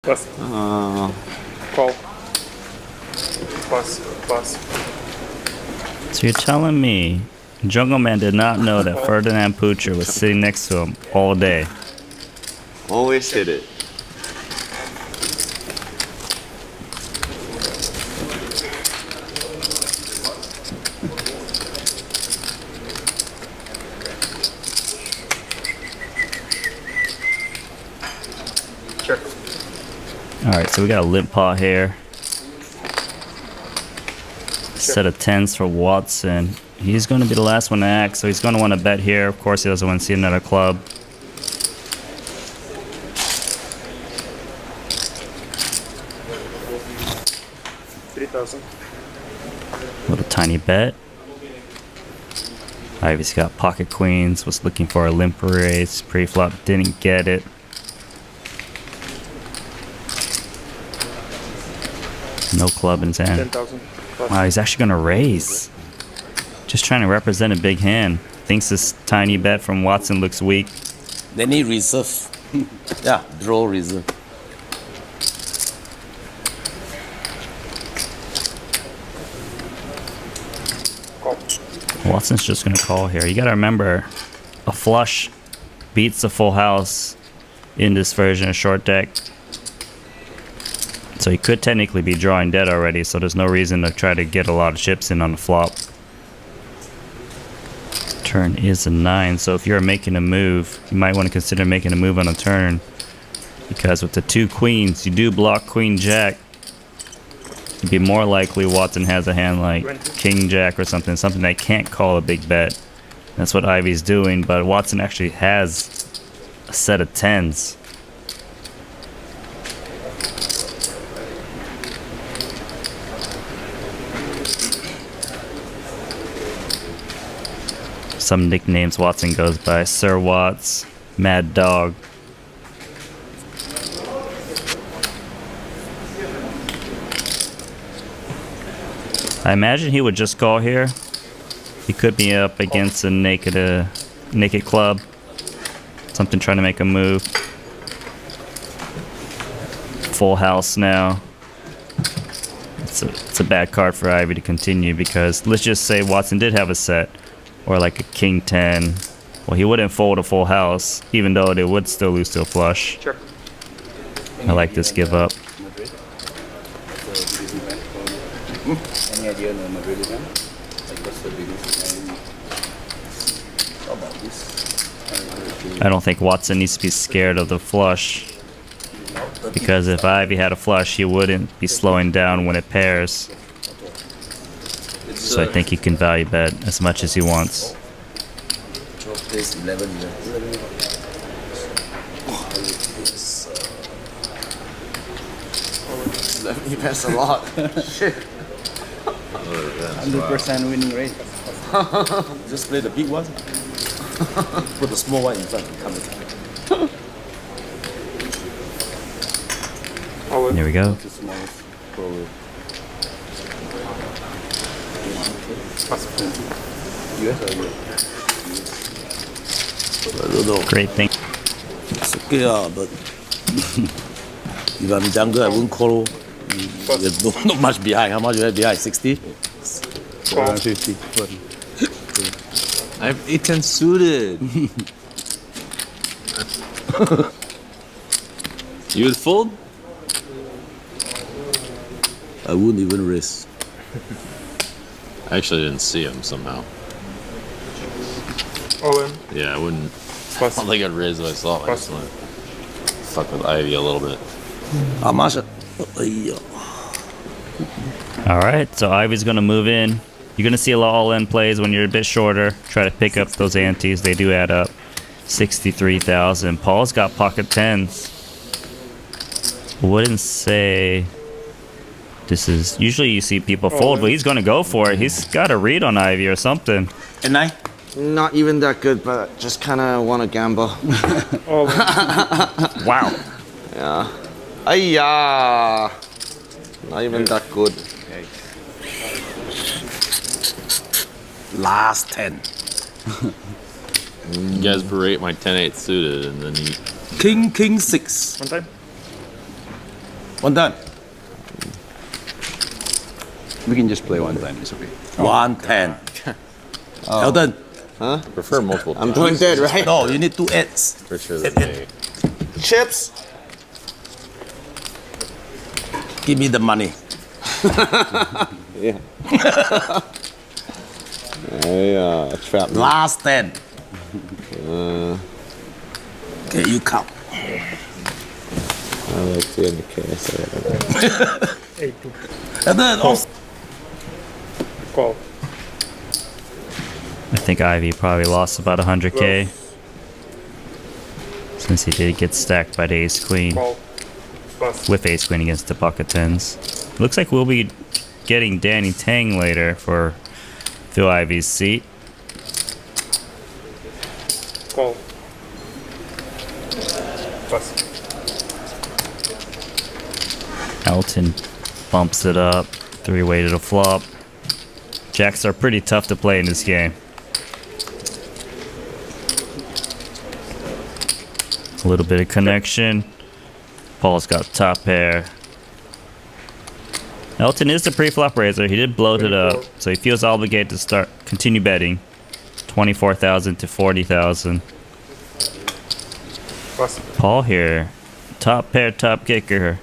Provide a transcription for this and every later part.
Pass. Call. Pass. So you're telling me Jungleman did not know that Ferdinand Poocher was sitting next to him all day? Always hit it. Check. Alright, so we got a limp pot here. Set of 10s for Watson. He's going to be the last one to act, so he's going to want to bet here. Of course, he doesn't want to see another club. $3,000. Little tiny bet. Ivy's got pocket queens, was looking for a limp raise. Pre-flop, didn't get it. No club in his hand. 10,000. Wow, he's actually gonna raise. Just trying to represent a big hand. Thinks this tiny bet from Watson looks weak. They need reserve. Yeah, draw reserve. Call. Watson's just gonna call here. You gotta remember, a flush beats a full house in this version of short deck. So he could technically be drawing dead already, so there's no reason to try to get a lot of chips in on the flop. Turn is a 9, so if you're making a move, you might want to consider making a move on a turn. Because with the 2 queens, you do block queen jack. It'd be more likely Watson has a hand like king jack or something that can't call a big bet. That's what Ivy's doing, but Watson actually has a set of 10s. Some nicknames Watson goes by: Sir Watts, Mad Dog. I imagine he would just call here. He could be up against a naked club. Something trying to make a move. Full house now. It's a bad card for Ivy to continue, because let's just say Watson did have a set. Or like a king 10. Well, he wouldn't fold a full house, even though they would still lose to a flush. Check. I like this give up. Any idea on the Madrid event? Like what's the biggest event? How about this? I don't think Watson needs to be scared of the flush, because if Ivy had a flush, he wouldn't be slowing down when it pairs. So I think he can value bet as much as he wants. This 11 years. He bets a lot. Shit. 100% winning rate. Just play the big one. Put the small one in front and come with it. There we go. I don't know. Great thing. It's okay, but if I'm younger, I wouldn't call. There's not much behind. How much you have behind? 60? 150. I have 8-10 suited. You would fold? I wouldn't even risk. I actually didn't see him somehow. All in. Yeah, I wouldn't. I Pass. don't think I'd raise what I saw. I just want to fuck with Ivy a little bit. How much? Alright, so Ivy's gonna move in. You're gonna see a lot of all-in plays when you're a bit shorter. Try to pick up those antes, they do add up. 63,000. Paul's got pocket 10s. Wouldn't say this is... Usually you see people fold, but he's gonna go for it. He's got a read on Ivy or something. And I? Not even that good, but just kind of want to gamble. All in. Wow. Yeah. Ayya! Not even that good. Last 10. You guys berate my 10-8 suited, and then you King 6. One time. One done. We can just play one time. It's okay. 110. Elton. I prefer multiple. I'm doing good, right? No, you need 2 eights. For sure than me. Chips. Give me the money. Yeah. I trapped me. Last 10. Okay, you count. I like 200K. So 8-2. And then off. Call. I think Ivy probably lost about 100k since he did get stacked by the ace queen Call. Pass. with ace queen against the pocket tens. Looks like we'll be getting Danny Tang later for Phil Ivy's seat. Call. Pass. Elton bumps it up, 3-way to the flop. Jacks are pretty tough to play in this game. A little bit of connection. Paul's got top pair. Elton is the pre-flop raiser. He did bloat it up, so he feels obligated to continue betting. 24,000 to 40,000. Pass. Paul here, top pair, top kicker.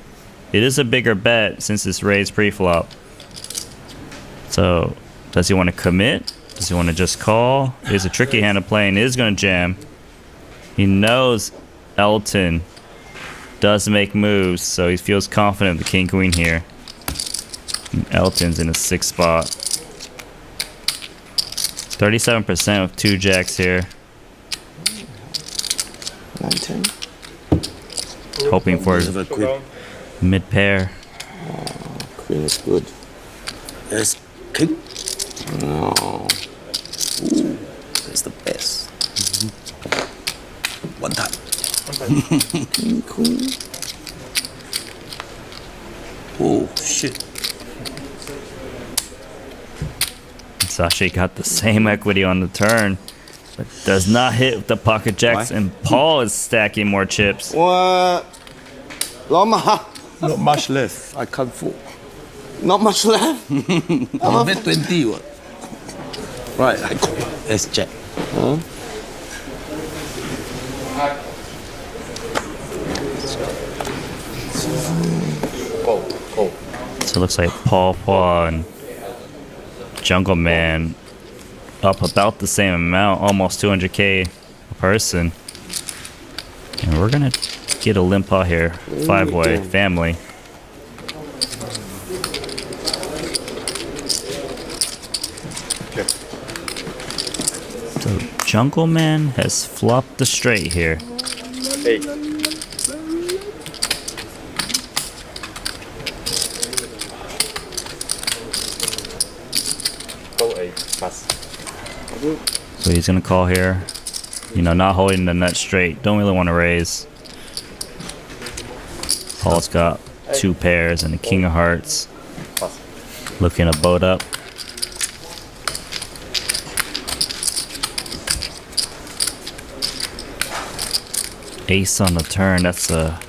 It is a bigger bet since it's raised pre-flop. So, does he want to commit? Does he want to just call? It's a tricky hand to play and is going to jam. He knows Elton does make moves, so he feels confident in the king queen here. And Elton's in a 6th spot. 37% with 2 jacks here. 910. Hoping for Have a quick. Down. mid pair. Queen is good. Yes, kick. No. It's the best. One time. King, queen. Oh, shit. Sashi got the same equity on the turn, but does not hit with the pocket jacks, and Paul is stacking more chips. What? Loma. Not much left. I can't fool. Not much left. I bet 20. What? Right, I go. Let's check. So it looks like Paul and Jungle Man up about the same amount, almost 200k a person. And we're gonna get a limp pot here, 5-way family. So Jungle Man has flopped the straight here. 8. Call 8. Pass. So he's gonna call here. You know, not holding the nut straight. Don't really want to raise. Paul's got 2 pairs and a king of hearts. Looking to boat up. Ace on the turn. That's a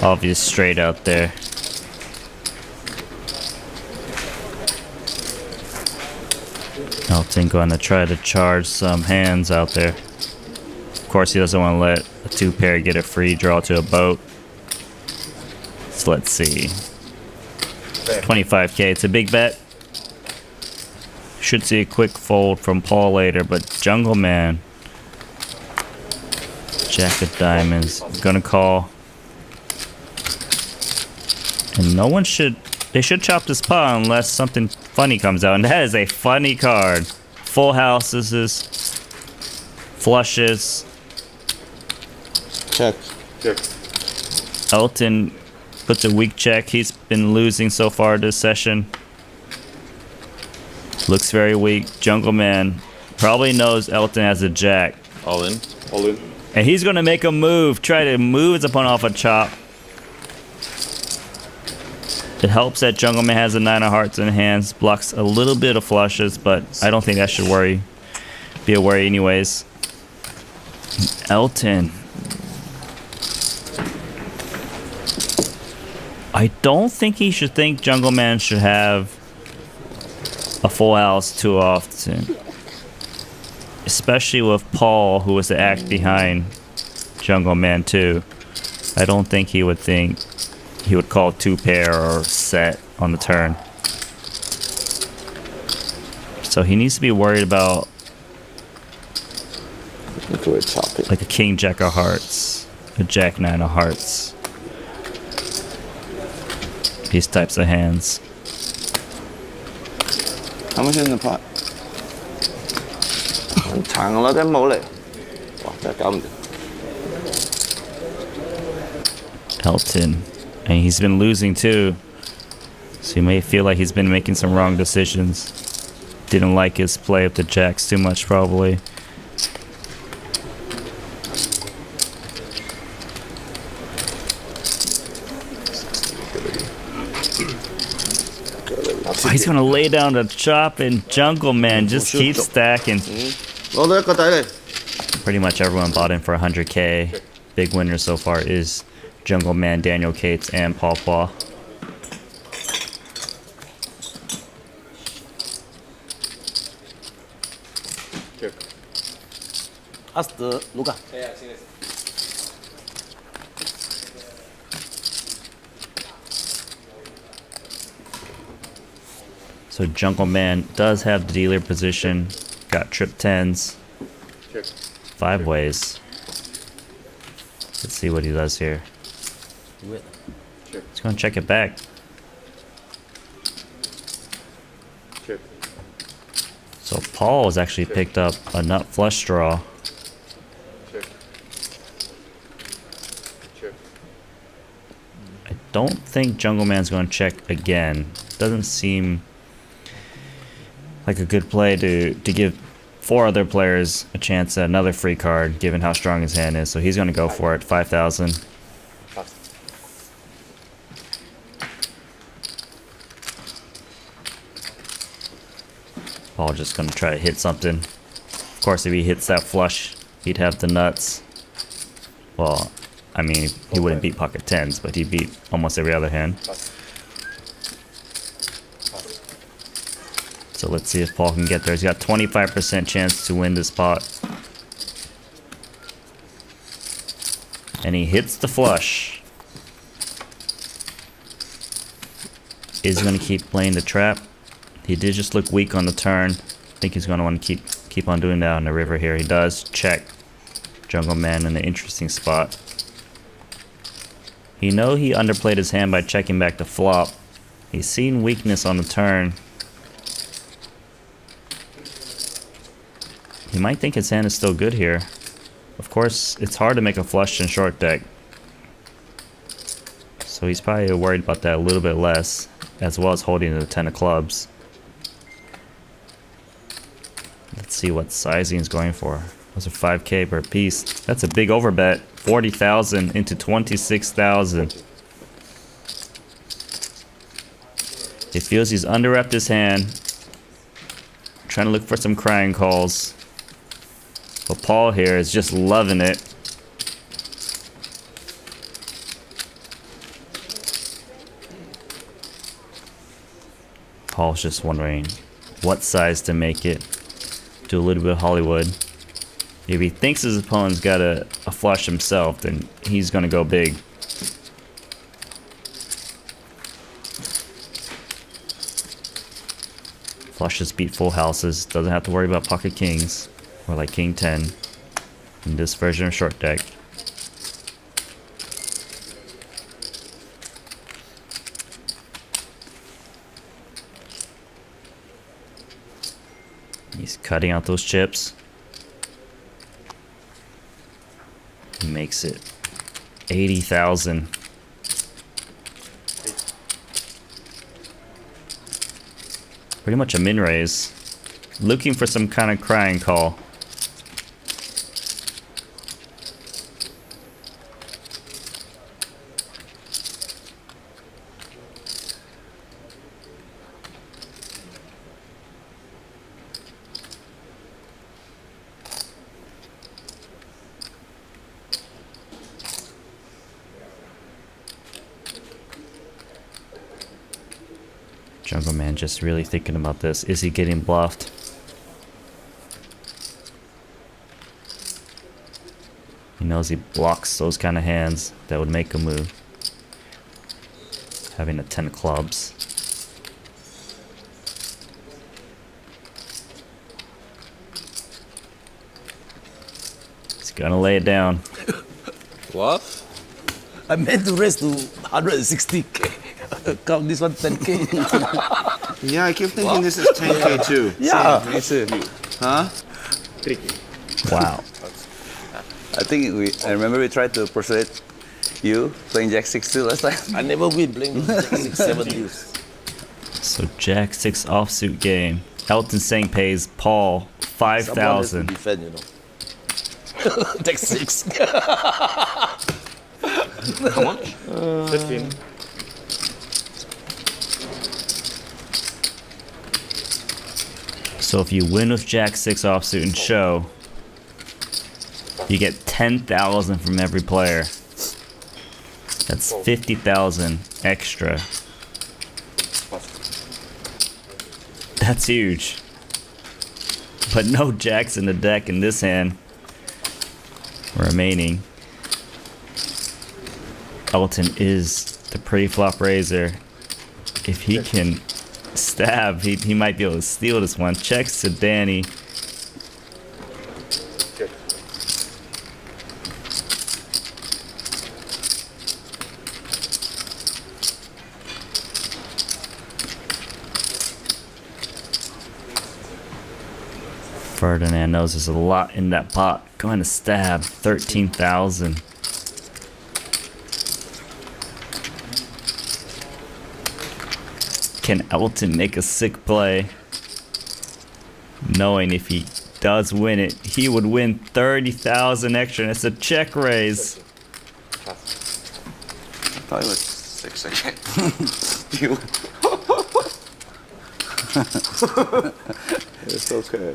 obvious straight out there. Elton going to try to charge some hands out there. Of course, he doesn't want to let a 2-pair get a free draw to a boat. So let's see. 25k, it's a big bet. Should see a quick fold from Paul later, but Jungle Man. Jack of diamonds, gonna call. And no one should, they should chop this pot unless something funny comes out. And that is a funny card. Full houses, flushes. Check. Check. Elton puts a weak check. He's been losing so far this session. Looks very weak. Jungle Man probably knows Elton has a jack. All in. All in. And he's going to make a move. Try to move his opponent off a chop. It helps that Jungle Man has a 9 of hearts in hands. Blocks a little bit of flushes, but I don't think that should be a worry anyways. Elton. I don't think he should think Jungle Man should have a full house too often. Especially with Paul, who was the act behind Jungle Man 2. I don't think he would call 2-pair or set on the turn. So he needs to be worried about Into a choppy. like a King Jack of Hearts, a Jack 9 of Hearts. These types of hands. How much is in the pot? 長啦，啲冇嚟，哇！真係搞唔掂。 Elton. And he's been losing too. So you may feel like he's been making some wrong decisions. Didn't like his play of the jacks too much probably. Oh, he's gonna lay down the chop and Jungle Man just keep stacking. 攞到一個底嚟。 Pretty much everyone bought in for 100k. Big winner so far is Jungle Man, Daniel Cates, and Paul Paw. Check. Ask the Luca. So Jungle Man does have the dealer position. Got trip 10s. Check. 5 ways. Let's see what he does here. Do it. He's gonna check it back. Check. So Paul has actually picked up a nut flush draw. Check. Check. I don't think Jungle Man's gonna check again. Doesn't seem like a good play to give 4 other players a chance at another free card, given how strong his hand is. So he's gonna go for it. 5,000. Pass. Paul just gonna try to hit something. Of course, if he hits that flush, he'd have the nuts. Well, I mean, he wouldn't beat pocket 10s, but he'd beat almost every other hand. Pass. So let's see if Paul can get there. He's got 25% chance to win this pot. And he hits the flush. Is he going to keep playing the trap? He did just look weak on the turn. I think he's going to want to keep on doing that on the river here. He does check Jungle Man in an interesting spot. He underplayed his hand by checking back the flop. He's seen weakness on the turn. He might think his hand is still good here. Of course, it's hard to make a flush in short deck. So he's probably worried about that a little bit less, as well as holding the 10 of clubs. Let's see what sizing is going for. Those are 5k per piece. That's a big overbet. 40,000 into 26,000. He feels he's underwrapped his hand. Trying to look for some crying calls. But Paul here is just loving it. Paul's just wondering what size to make it. Do a little bit of Hollywood. If he thinks his opponent's got a flush himself, then he's gonna go big. Flushes beat full houses. Doesn't have to worry about pocket kings. Or like king 10 in this version of short deck. He's cutting out those chips. He makes it 80,000. Pretty much a min raise. Looking for some kind of crying call. Jungle Man just really thinking about this. Is he getting bluffed? He knows he blocks those kind of hands that would make a move. Having a 10 clubs. He's gonna lay it down. Bluff? I meant to raise to 160k. Count this one 10k. Yeah, I keep thinking this is 10k too. Yeah. Me too. Huh? Tricky. Wow. I think I remember we tried to persuade you playing Jack 6 too last time. I never win playing Jack 6, 7 deuce. So Jack 6 offsuit game. Elton Singh pays Paul Someone has to 5,000. defend, you know. Jack 6. How much? 13. So if you win with Jack 6 offsuit and show, you get 10,000 from every player. That's 50,000 extra. That's huge. But no jacks in the deck in this hand remaining. Elton is the pre-flop raiser. If he can stab, he might be able to steal this one. Checks to Danny. Check. Ferdinand knows there's a lot in that pot. Going to stab 13,000. Can Elton make a sick play? Knowing if he does win it, he would win 30,000 extra, and it's a check raise. I thought it was 6 again. You. It's okay.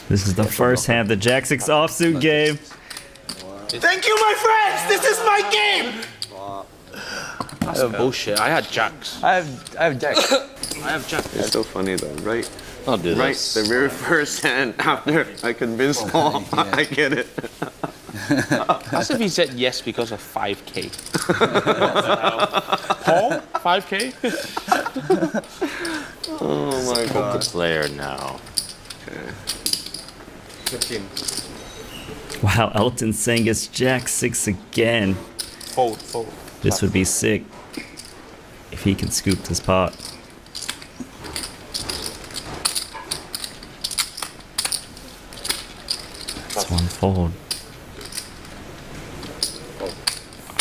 This is the first hand of the Jack 6 offsuit game. Thank you, my friends! This is my game! Bullshit. I had jacks. I have Jack. I have jacks. It's so funny though, right? I'll do Right, this. the very first hand after I convinced Paul, I get it. As if he said yes because of 5K. Paul, 5K? Oh my god. Player now. 15. Wow, Elton Singh gets Jack 6 again. Fold, fold. This would be sick if he can scoop this pot. That's one fold.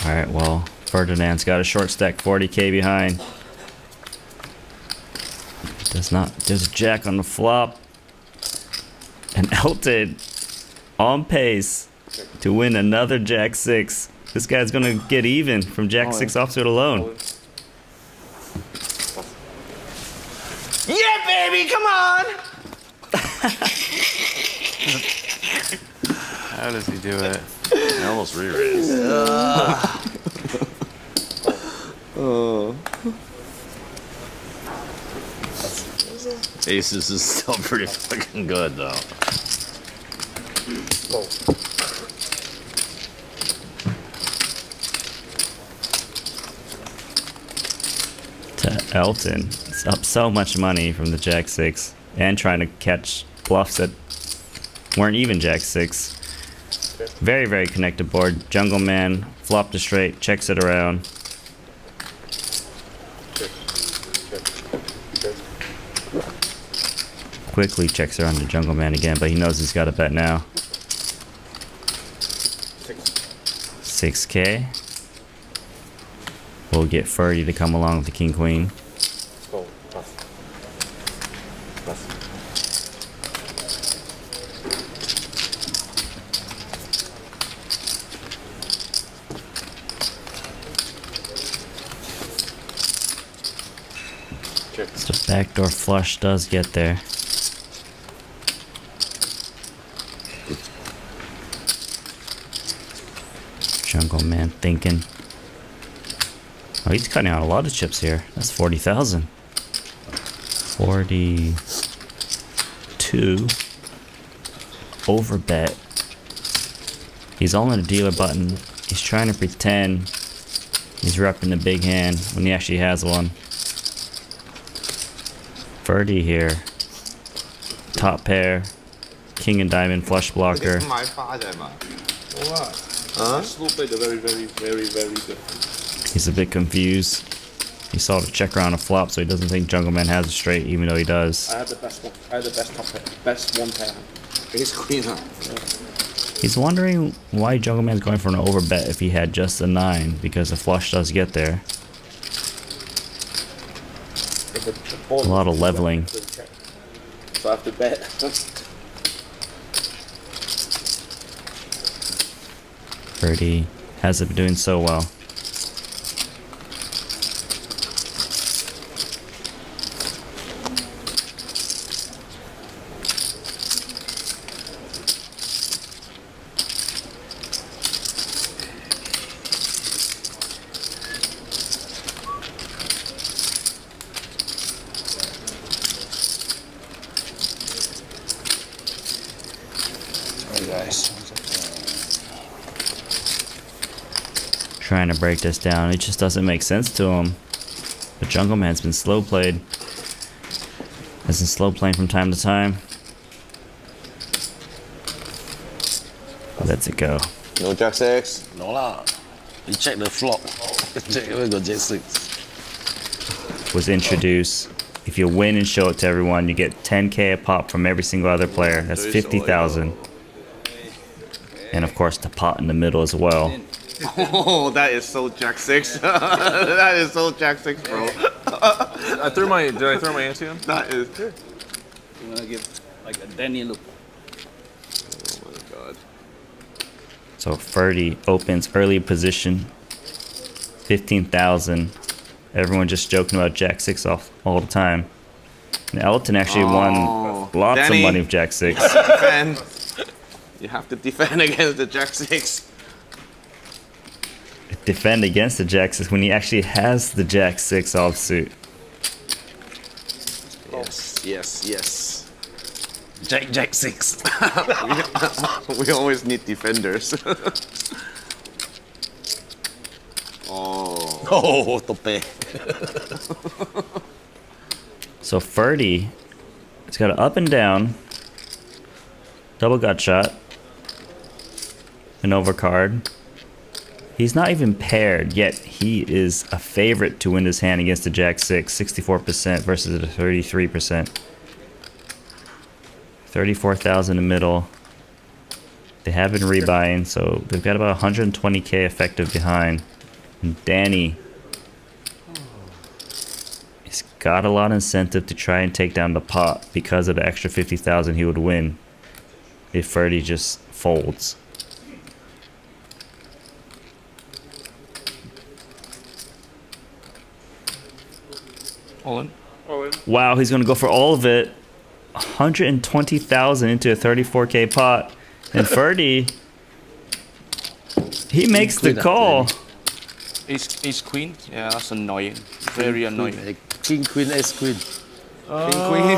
Alright, well, Ferdinand's got a short stack 40k behind. Does not. There's a jack on the flop. And Elton on pace to win another Jack 6. This guy's gonna get even from Jack 6 offsuit alone. Yeah, baby, come on! How does he do it? I almost re-raised. Aces is still pretty fucking good though. To Elton, it's up so much money from the Jack 6 and trying to catch bluffs that weren't even Jack 6. Very, very connected board. Jungle Man, flop to straight, checks it around. Check. Check. Check. Quickly checks around the Jungle Man again, but he knows he's got a bet now. 6k. We'll get Ferdy to come along with the King Queen. Fold. Pass. Pass. Check. So the backdoor flush does get there. Jungle Man thinking. Oh, he's cutting out a lot of chips here. That's 40,000. 42. Over bet. He's all in a dealer button. He's trying to pretend he's repping a big hand when he actually has one. 30 here. Top pair. King and diamond flush blocker. My father, man. Slow played a very good. He's a bit confused. He saw the checker on a flop, so he doesn't think Jungle Man has a straight, even though he does. I had the best one. I had the best top pair. Best one pair. Ace queen, huh? He's wondering why Jungle Man's going for an overbet if he had just a 9, because the flush does get there. A lot of leveling. So I have to bet. 30 hasn't been doing so well. Hey guys. Trying to break this down, it just doesn't make sense to him. The Jungle Man's been slow played. Has been slow playing from time to time. Lets it go. No jack 6. No lah. You check the flop. Check where got jack 6. Was introduced. If you win and show it to everyone, you get 10k a pop from every single other player. That's 50,000. And of course the pot in the middle as well. Oh, that is so jack 6. That is so jack 6, bro. Did I throw my ante in? That is. You wanna give like a Danny look? Oh my god. So Ferdy opens early position. 15,000. Everyone just joking about Jack 6 off all the time. And Elton actually won lots Danny. of money with Jack 6. Defend. You have to defend against the jack 6. Defend against the Jack 6 when he actually has the Jack 6 offsuit. Yes. Jack 6. We always need defenders. Oh. Oh, tope. So Ferdy, it's got an up and down, double gut shot, an overcard. He's not even paired, yet he is a favorite to win this hand against the Jack 6, 64% versus the 33%. 34,000 in the middle. They have been rebuying, so they've got about 120k effective behind. And Danny has got a lot of incentive to try and take down the pot because of the extra 50,000 he would win if Ferdy just folds. All in. Wow, he's gonna go for all of it. 120,000 into a 34k pot, and Ferdy, he makes the call. Ace queen. Yeah, that's annoying. Very annoying. King, queen, ace, queen. Queen.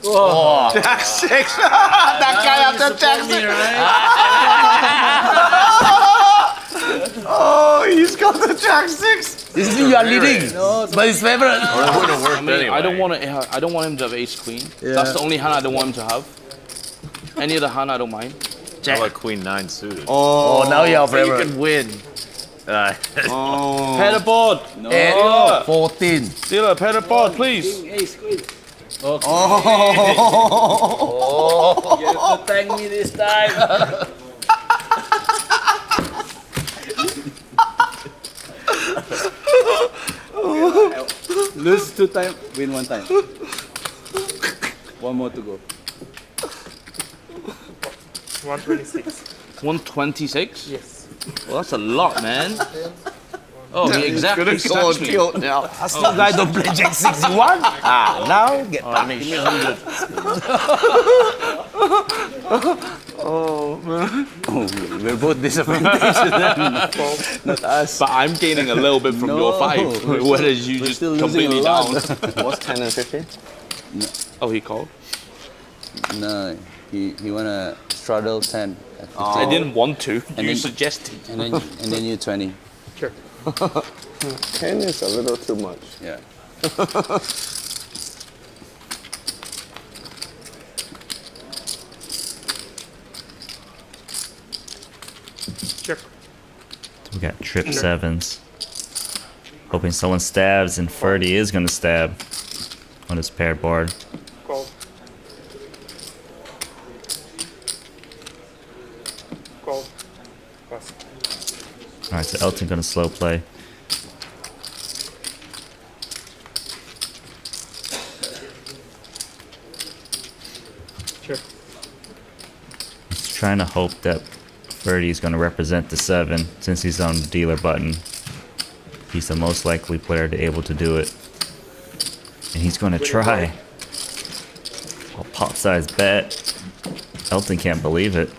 Oh. Jack 6. That guy after Jack 6. Oh, he's got the Jack 6. This is you are leading, but his favorite. It wouldn't have worked anyway. I don't want him to have ace queen. That's the only hand I don't want him to have. Any other hand I don't mind. How about queen 9 suited? Oh, now you are favorite. You can win. Oh. Pair the board. No. 14. Dealer, pair the board, please. Ace, queen. Oh. You have to thank me this time. Lose 2 times, win 1 time. 1 more to go. 126. 126? Yes. Well, that's a lot, man. Oh, he exactly Gonna go stacks me. tilt now. Still guy don't play Jack 6. You want? Now get punished. Oh Oh, man. Oh, we're both disappointed. Not us. But I'm gaining a little bit from your No, 5. we're Whereas still- you we're just still losing completely a down. lot. What's 10 and 15? Oh, he called? No, he wanna straddle 10. At 15. I didn't want to. And You then- suggested. And then you 20. Sure. 10 is a little too much. Yeah. Check. We got trip sevens. Hoping someone stabs, and Ferdy is gonna stab on his paired board. Call. Call. Pass. Alright, so Elton gonna slow play. Check. He's trying to hope that Ferdy's gonna represent the 7 since he's on the dealer button. He's the most likely player to able to do it. And he's gonna try. Oh, pot size bet. Elton can't believe it.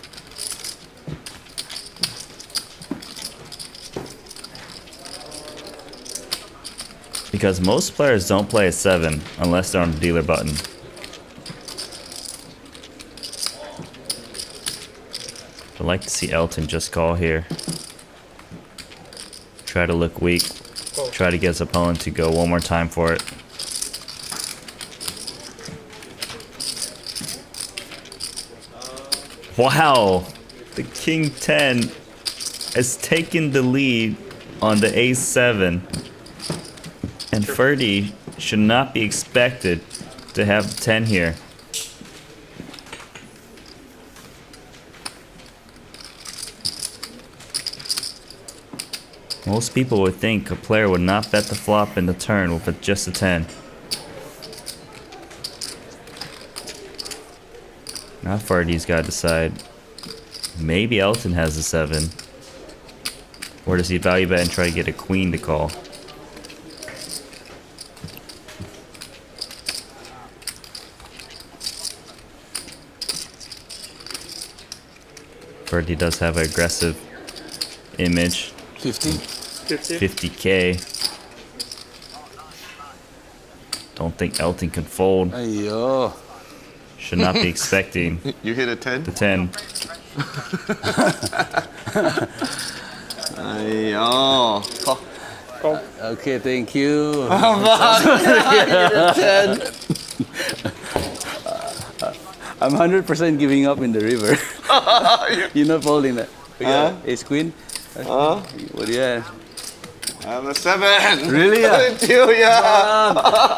Because most players don't play a 7 unless they're on the dealer button. I'd like to see Elton just call here. Try to look weak. Try to get his opponent to go one more time for it. Wow! The King 10 has taken the lead on the Ace 7. And Ferdy should not be expected to have the 10 here. Most people would think a player would not bet the flop in the turn with just a 10. Now Ferdy's got to decide. Maybe Elton has a 7. Or does he value bet and try to get a queen to call? Ferdy does have an aggressive image. 50. 50. 50k. Don't think Elton can fold. Ayo. Should not be expecting You hit a 10? the 10. Ayo. Call. Call. Okay, thank you. I'm 100% giving up in the river. You're not folding that. Yeah, ace queen. What do you have? I'm a 7. Really? Yeah. Thank you, yeah.